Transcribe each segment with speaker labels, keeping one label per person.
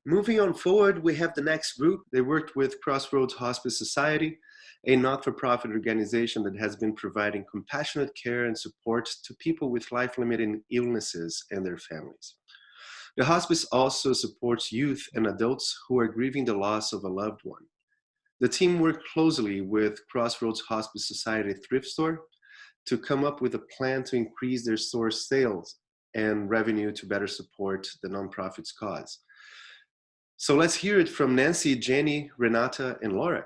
Speaker 1: Moving on forward, we have the next group. They worked with Crossroads Hospice Society, a not-for-profit organization that has been providing compassionate care and support to people with life-limiting illnesses and their families. The hospice also supports youth and adults who are grieving the loss of a loved one. The team worked closely with Crossroads Hospice Society Thrift Store to come up with a plan to increase their store's sales and revenue to better support the nonprofit's cause. So let's hear it from Nancy, Jenny, Renata, and Laura.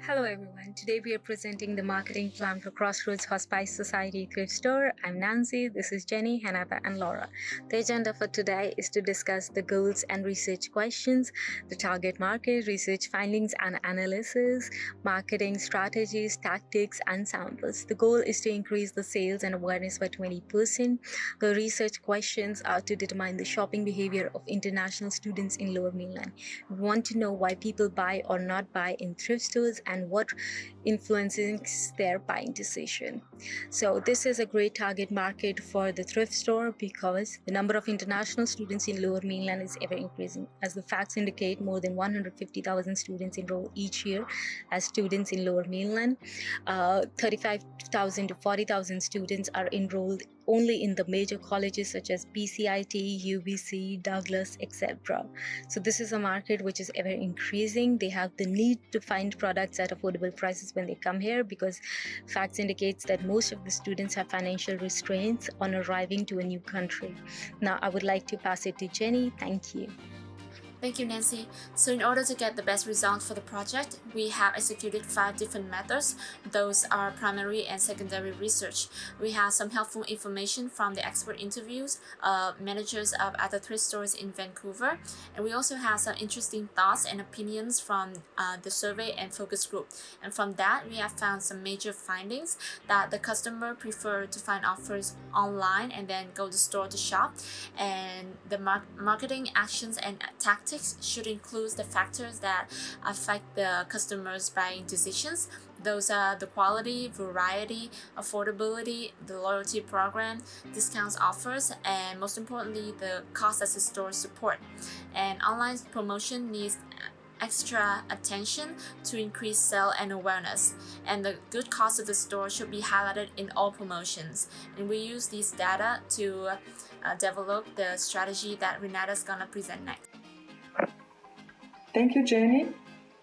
Speaker 2: Hello everyone, today we are presenting the marketing plan for Crossroads Hospice Society Thrift Store. I'm Nancy, this is Jenny, Hanata, and Laura. The agenda for today is to discuss the goals and research questions, the target market, research findings and analysis, marketing strategies, tactics, and samples. The goal is to increase the sales and awareness by 20%. The research questions are to determine the shopping behavior of international students in Lower Mainland. We want to know why people buy or not buy in thrift stores and what influences their buying decision. So this is a great target market for the thrift store because the number of international students in Lower Mainland is ever increasing. As the facts indicate, more than 150,000 students enroll each year as students in Lower Mainland. 35,000 to 40,000 students are enrolled only in the major colleges such as PCIT, UBC, Douglas, etc. So this is a market which is ever increasing. They have the need to find products at affordable prices when they come here because facts indicates that most of the students have financial restraints on arriving to a new country. Now I would like to pass it to Jenny. Thank you.
Speaker 3: Thank you, Nancy. So in order to get the best result for the project, we have executed 5 different methods. Those are primary and secondary research. We have some helpful information from the expert interviews of managers of other thrift stores in Vancouver. And we also have some interesting thoughts and opinions from the survey and focus group. And from that, we have found some major findings that the customer prefer to find offers online and then go to store to shop. And the marketing actions and tactics should include the factors that affect the customer's buying decisions. Those are the quality, variety, affordability, the loyalty program, discounts offers, and most importantly, the cost as a store support. And online promotion needs extra attention to increase sale and awareness. And the good cost of the store should be highlighted in all promotions. And we use these data to develop the strategy that Renata's gonna present next.
Speaker 4: Thank you, Jenny.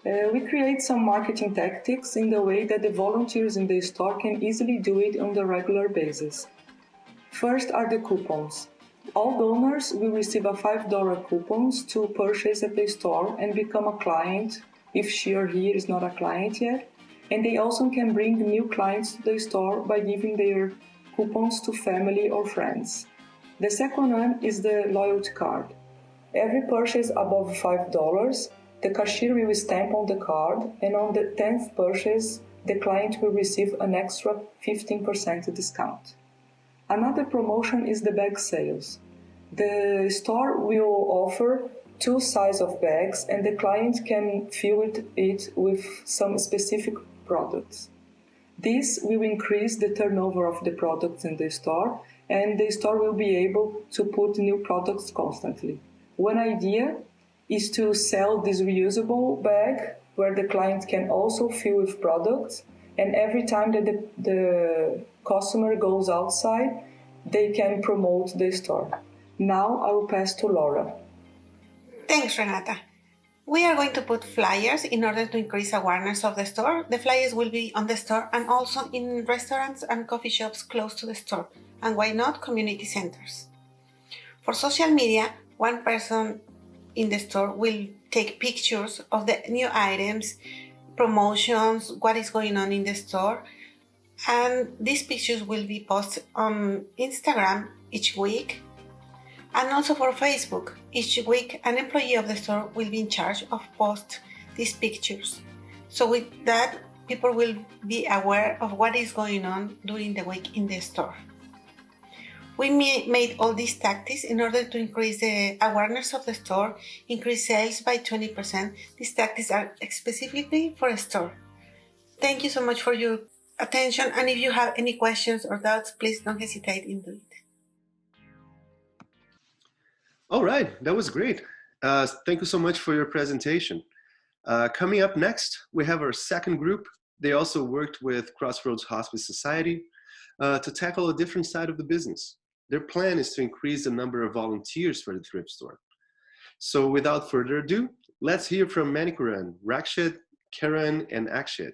Speaker 4: We create some marketing tactics in the way that the volunteers in the store can easily do it on a regular basis. First are the coupons. All donors will receive a $5 coupons to purchase at the store and become a client if she or he is not a client yet. And they also can bring new clients to the store by giving their coupons to family or friends. The second one is the loyalty card. Every purchase above $5, the cashier will stamp on the card, and on the 10th purchase, the client will receive an extra 15% discount. Another promotion is the bag sales. The store will offer 2 sizes of bags, and the client can fill it with some specific products. This will increase the turnover of the products in the store, and the store will be able to put new products constantly. One idea is to sell this reusable bag where the client can also fill with products, and every time that the customer goes outside, they can promote the store. Now I will pass to Laura.
Speaker 5: Thanks, Renata. We are going to put flyers in order to increase awareness of the store. The flyers will be on the store and also in restaurants and coffee shops close to the store, and why not community centers. For social media, one person in the store will take pictures of the new items, promotions, what is going on in the store, and these pictures will be posted on Instagram each week and also for Facebook. Each week, an employee of the store will be in charge of post these pictures. So with that, people will be aware of what is going on during the week in the store. We made all these tactics in order to increase the awareness of the store, increase sales by 20%. These tactics are specifically for a store. Thank you so much for your attention, and if you have any questions or doubts, please don't hesitate in doing it.
Speaker 1: All right, that was great. Thank you so much for your presentation. Coming up next, we have our second group. They also worked with Crossroads Hospice Society to tackle a different side of the business. Their plan is to increase the number of volunteers for the thrift store. So without further ado, let's hear from Manikaran, Rakshit, Karan, and Aksshit.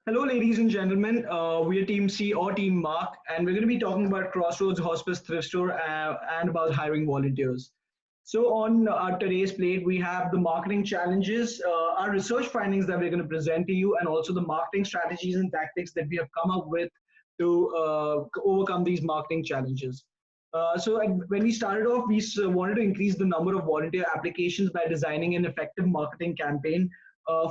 Speaker 6: Hello, ladies and gentlemen. We are Team C or Team Mark, and we're going to be talking about Crossroads Hospice Thrift Store and about hiring volunteers. So on today's plate, we have the marketing challenges, our research findings that we're going to present to you, and also the marketing strategies and tactics that we have come up with to overcome these marketing challenges. When we started off, we wanted to increase the number of volunteer applications by designing an effective marketing campaign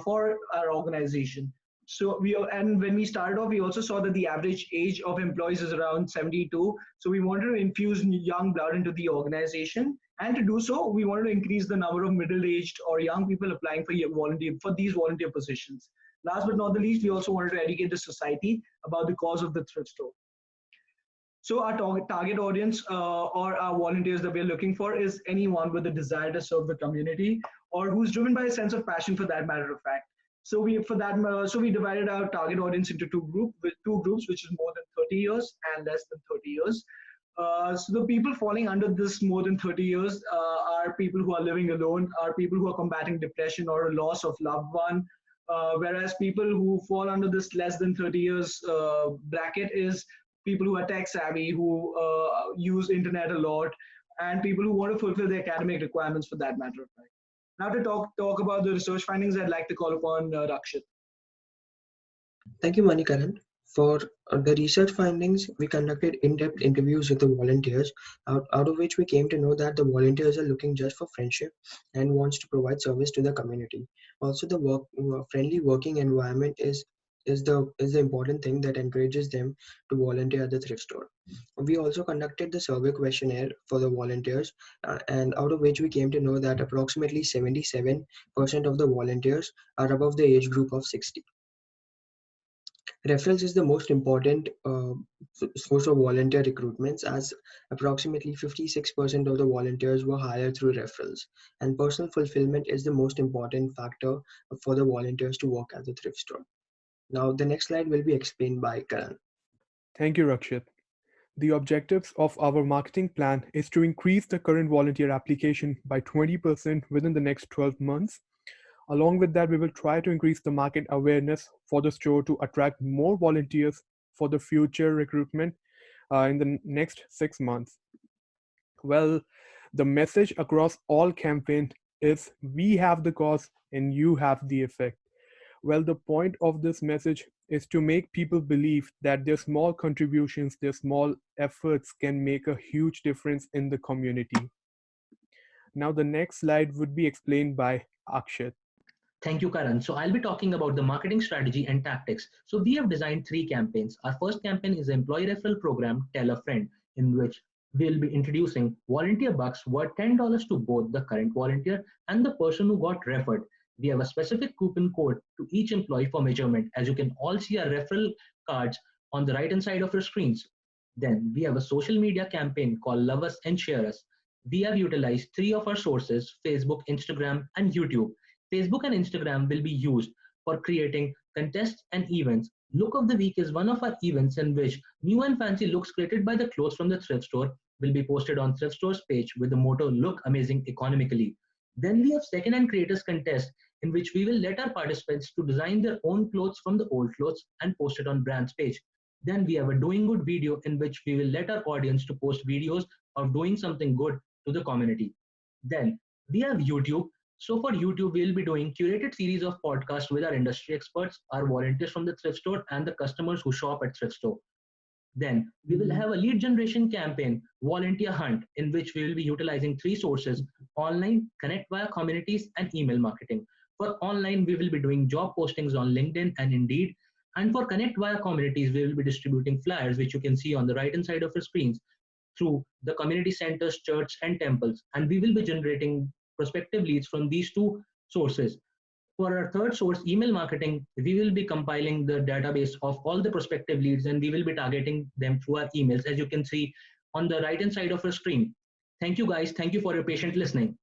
Speaker 6: for our organization. And when we started off, we also saw that the average age of employees is around 72. So we wanted to infuse young blood into the organization. And to do so, we wanted to increase the number of middle-aged or young people applying for these volunteer positions. Last but not the least, we also wanted to educate the society about the cause of the thrift store. So our target audience or our volunteers that we're looking for is anyone with a desire to serve the community or who's driven by a sense of passion, for that matter of fact. So we divided our target audience into two groups, which is more than 30 years and less than 30 years. So the people falling under this more than 30 years are people who are living alone, are people who are combating depression or a loss of loved one, whereas people who fall under this less than 30 years bracket is people who are tech savvy, who use internet a lot, and people who want to fulfill the academic requirements, for that matter of fact. Now to talk about the research findings, I'd like to call upon Rakshit.
Speaker 7: Thank you, Manikaran. For the research findings, we conducted in-depth interviews with the volunteers, out of which we came to know that the volunteers are looking just for friendship and wants to provide service to the community. Also, the friendly working environment is the important thing that encourages them to volunteer at the thrift store. We also conducted the survey questionnaire for the volunteers, and out of which we came to know that approximately 77% of the volunteers are above the age group of 60. Referrals is the most important source of volunteer recruitments, as approximately 56% of the volunteers were hired through referrals, and personal fulfillment is the most important factor for the volunteers to work at the thrift store. Now, the next slide will be explained by Karan.
Speaker 8: Thank you, Rakshit. The objectives of our marketing plan is to increase the current volunteer application by 20% within the next 12 months. Along with that, we will try to increase the market awareness for the store to attract more volunteers for the future recruitment in the next 6 months. Well, the message across all campaigns is we have the cause and you have the effect. Well, the point of this message is to make people believe that their small contributions, their small efforts can make a huge difference in the community. Now, the next slide would be explained by Aksshit.
Speaker 9: Thank you, Karan. So I'll be talking about the marketing strategy and tactics. So we have designed 3 campaigns. Our first campaign is the employee referral program, Tell a Friend, in which we'll be introducing volunteer bucks worth $10 to both the current volunteer and the person who got referred. We have a specific coupon code to each employee for measurement, as you can all see our referral cards on the right hand side of your screens. Then we have a social media campaign called Love Us and Share Us. We have utilized 3 of our sources, Facebook, Instagram, and YouTube. Facebook and Instagram will be used for creating contests and events. Look of the Week is one of our events in which new and fancy looks created by the clothes from the thrift store will be posted on Thrift Store's page with the motto, "Look amazing economically." Then we have second-hand creators contest, in which we will let our participants to design their own clothes from the old clothes and post it on brand's page. Then we have a doing good video, in which we will let our audience to post videos of doing something good to the community. Then we have YouTube. So for YouTube, we'll be doing curated series of podcasts with our industry experts, our volunteers from the thrift store, and the customers who shop at thrift store. Then we will have a lead generation campaign, Volunteer Hunt, in which we will be utilizing 3 sources: online, connect via communities, and email marketing. For online, we will be doing job postings on LinkedIn and Indeed. And for connect via communities, we will be distributing flyers, which you can see on the right hand side of your screens, through the community centers, church, and temples. And we will be generating prospective leads from these 2 sources. For our third source, email marketing, we will be compiling the database of all the prospective leads, and we will be targeting them through our emails, as you can see on the right hand side of your screen. Thank you guys. Thank you for your patient listening.